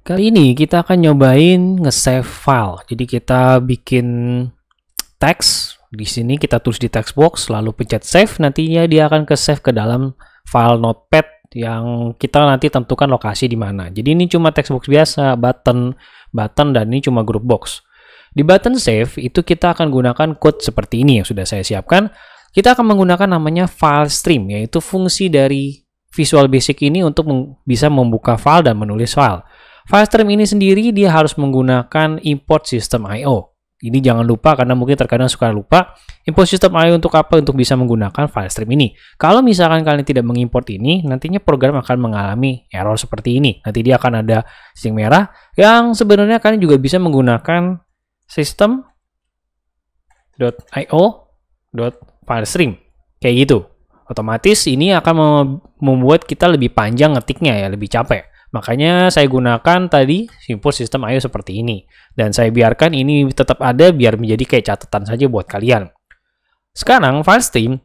Kali ini kita akan nyobain nge-save file. Jadi kita bikin teks. Di sini kita tulis di text box, lalu pencet save. Nantinya dia akan ke-save ke dalam file notepad yang kita nanti tentukan lokasi di mana. Jadi ini cuma text box biasa, button, dan ini cuma group box. Di button save itu kita akan gunakan code seperti ini yang sudah saya siapkan. Kita akan menggunakan namanya file stream, yaitu fungsi dari Visual Basic ini untuk bisa membuka file dan menulis file. File stream ini sendiri dia harus menggunakan import system I/O. Ini jangan lupa karena mungkin terkadang suka lupa. Import system I/O untuk apa? Untuk bisa menggunakan file stream ini. Kalau misalkan kalian tidak mengimport ini, nantinya program akan mengalami error seperti ini. Nanti dia akan ada string merah yang sebenarnya kalian juga bisa menggunakan system.io.filestream. Kayak gitu. Otomatis ini akan membuat kita lebih panjang ngetiknya ya, lebih capek. Makanya saya gunakan tadi import system I/O seperti ini. Dan saya biarkan ini tetap ada biar menjadi kayak catatan saja buat kalian. Sekarang file stream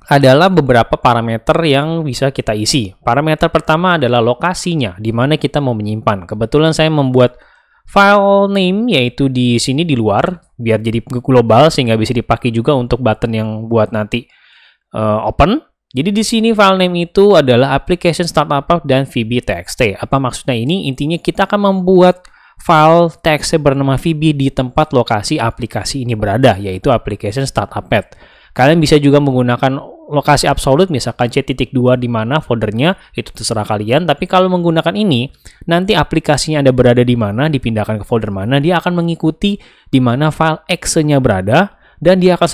adalah beberapa parameter yang bisa kita isi. Parameter pertama adalah lokasinya, di mana kita mau menyimpan. Kebetulan saya membuat file name yaitu di sini di luar biar jadi global sehingga bisa dipakai juga untuk button yang buat nanti open. Jadi di sini file name itu adalah application startup dan VB.txt. Apa maksudnya ini? Intinya kita akan membuat file txt bernama VB di tempat lokasi aplikasi ini berada, yaitu application startup. Kalian bisa juga menggunakan lokasi absolute, misalkan C.2 di mana foldernya, itu terserah kalian. Tapi kalau menggunakan ini, nanti aplikasinya ada berada di mana, dipindahkan ke folder mana, dia akan mengikuti di mana file exe-nya berada, dan dia akan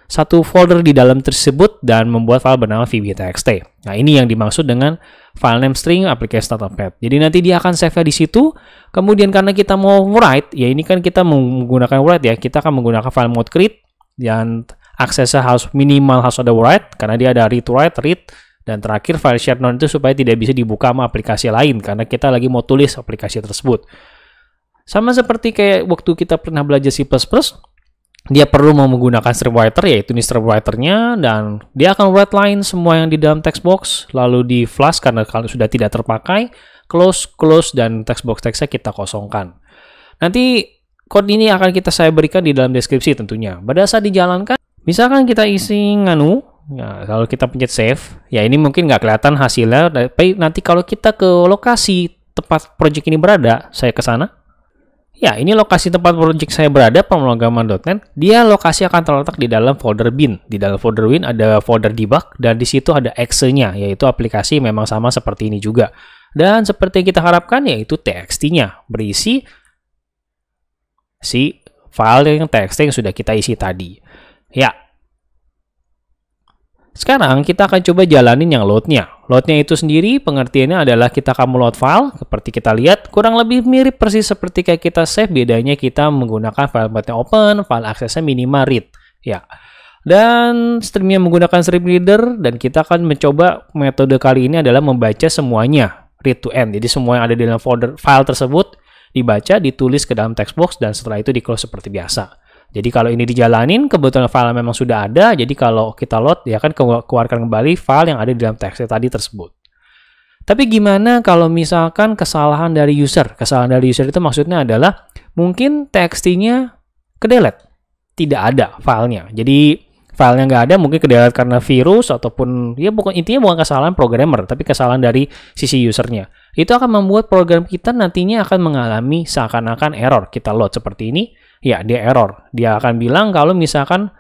satu folder di dalam tersebut dan membuat file bernama VB.txt. Nah, ini yang dimaksud dengan file name string application startup. Jadi nanti dia akan save di situ. Kemudian karena kita mau write, ya ini kan kita menggunakan write ya, kita akan menggunakan file mode create dan aksesnya harus minimal harus ada write karena dia ada read to write, read, dan terakhir file share none itu supaya tidak bisa dibuka sama aplikasi lain karena kita lagi mau tulis aplikasi tersebut. Sama seperti kayak waktu kita pernah belajar C++, dia perlu menggunakan strip writer, yaitu ini strip writer-nya, dan dia akan write line semua yang di dalam text box, lalu di flush karena kalau sudah tidak terpakai, close, dan text box teksnya kita kosongkan. Nanti code ini akan saya berikan di dalam deskripsi tentunya. Pada saat dijalankan, misalkan kita isi nganu, ya, kalau kita pencet save, ya ini mungkin nggak kelihatan hasilnya, tapi nanti kalau kita ke lokasi tempat project ini berada, saya ke sana. Ya, ini lokasi tempat project saya berada, pemrograman.net. Dia lokasi akan terletak di dalam folder bin. Di dalam folder bin ada folder debug, dan di situ ada exe-nya, yaitu aplikasi memang sama seperti ini juga. Dan seperti yang kita harapkan, yaitu txt-nya, berisi si file yang txt yang sudah kita isi tadi. Ya. Sekarang kita akan coba jalanin yang load-nya. Load-nya itu sendiri pengertiannya adalah kita akan meload file, seperti kita lihat, kurang lebih mirip persis seperti kayak kita save, bedanya kita menggunakan file path open, file aksesnya minimal read. Ya. Dan streamnya menggunakan stream reader, dan kita akan mencoba metode kali ini adalah membaca semuanya, read to end. Jadi semua yang ada di dalam folder file tersebut dibaca, ditulis ke dalam text box, dan setelah itu di-close seperti biasa. Jadi kalau ini dijalanin, kebetulan file memang sudah ada, jadi kalau kita load, ya kan keluarkan kembali file yang ada di dalam teks tadi tersebut. Tapi gimana kalau misalkan kesalahan dari user? Kesalahan dari user itu maksudnya adalah mungkin txt-nya ke-delete. Tidak ada filenya. Jadi filenya nggak ada, mungkin ke-delete karena virus ataupun, ya intinya bukan kesalahan programmer, tapi kesalahan dari sisi usernya. Itu akan membuat program kita nantinya akan mengalami seakan-akan error. Kita load seperti ini, ya dia error. Dia akan bilang kalau misalkan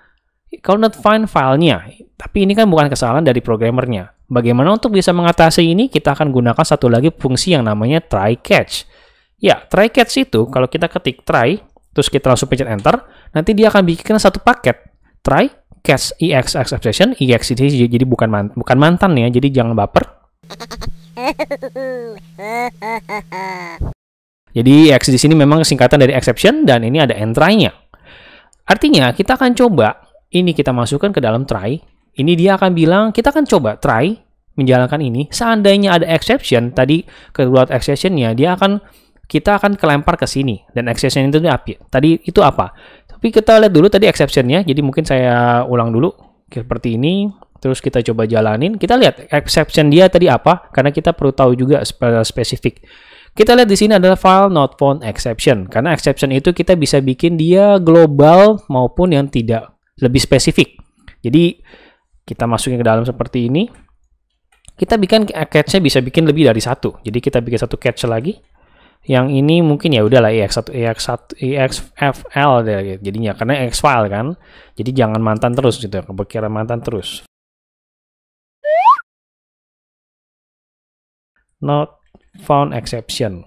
kalau not find filenya, tapi ini kan bukan kesalahan dari programmernya. Bagaimana untuk bisa mengatasi ini? Kita akan gunakan satu lagi fungsi yang namanya try catch. Ya, try catch itu kalau kita ketik try, terus kita langsung pencet enter, nanti dia akan bikin satu paket try catch ex exception. Ex ini jadi bukan mantan ya, jadi jangan baper. Jadi X di sini memang singkatan dari exception, dan ini ada end try-nya. Artinya kita akan coba ini kita masukkan ke dalam try. Ini dia akan bilang kita akan coba try menjalankan ini. Seandainya ada exception tadi keluar exception-nya, kita akan kelempar ke sini, dan exception itu apa? Tadi itu apa? Tapi kita lihat dulu tadi exception-nya. Jadi mungkin saya ulang dulu seperti ini. Terus kita coba jalanin. Kita lihat exception dia tadi apa, karena kita perlu tahu juga spesifik. Kita lihat di sini adalah file not found exception. Karena exception itu kita bisa bikin dia global maupun yang tidak lebih spesifik. Jadi kita masukin ke dalam seperti ini. Kita bikin catch-nya bisa bikin lebih dari satu. Jadi kita bikin satu catch lagi. Yang ini mungkin ya udahlah EX1, EXFL deh jadinya karena EX file kan. Jadi jangan mantan terus gitu, kepikiran mantan terus. Not found exception.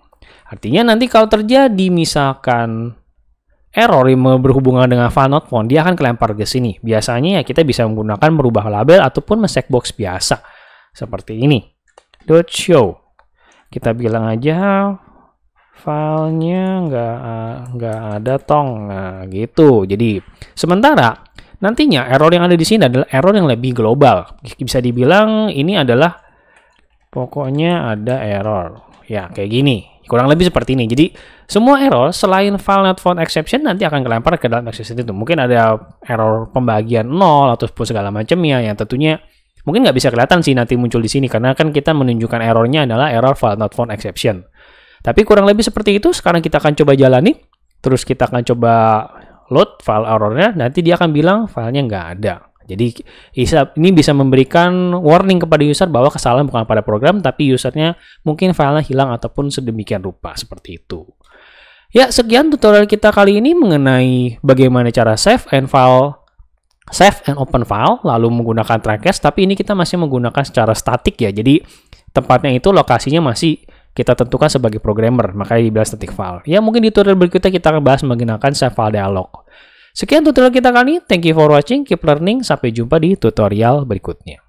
Artinya nanti kalau terjadi misalkan error yang berhubungan dengan file not found, dia akan kelempar ke sini. Biasanya ya kita bisa menggunakan merubah label ataupun checkbox biasa. Seperti ini. .show. Kita bilang aja filenya nggak ada tong. Nah, gitu. Jadi, sementara nantinya error yang ada di sini adalah error yang lebih global. Bisa dibilang ini adalah pokoknya ada error. Ya, kayak gini. Kurang lebih seperti ini. Jadi, semua error selain file not found exception nanti akan kelempar ke dalam exception itu. Mungkin ada error pembagian 0 ataupun segala macamnya yang tentunya mungkin nggak bisa kelihatan sih nanti muncul di sini karena kan kita menunjukkan errornya adalah error file not found exception. Tapi kurang lebih seperti itu. Sekarang kita akan coba jalani. Terus kita akan coba load file errornya. Nanti dia akan bilang filenya nggak ada. Jadi ini bisa memberikan warning kepada user bahwa kesalahan bukan pada program, tapi usernya mungkin filenya hilang ataupun sedemikian rupa seperti itu. Ya, sekian tutorial kita kali ini mengenai bagaimana cara save and open file, lalu menggunakan trackers, tapi ini kita masih menggunakan secara statik ya. Jadi tempatnya itu lokasinya masih kita tentukan sebagai programmer, makanya dibilang static file. Ya, mungkin di tutorial berikutnya kita akan bahas menggunakan save file dialog. Sekian tutorial kita kali ini. Thank you for watching. Keep learning. Sampai jumpa di tutorial berikutnya.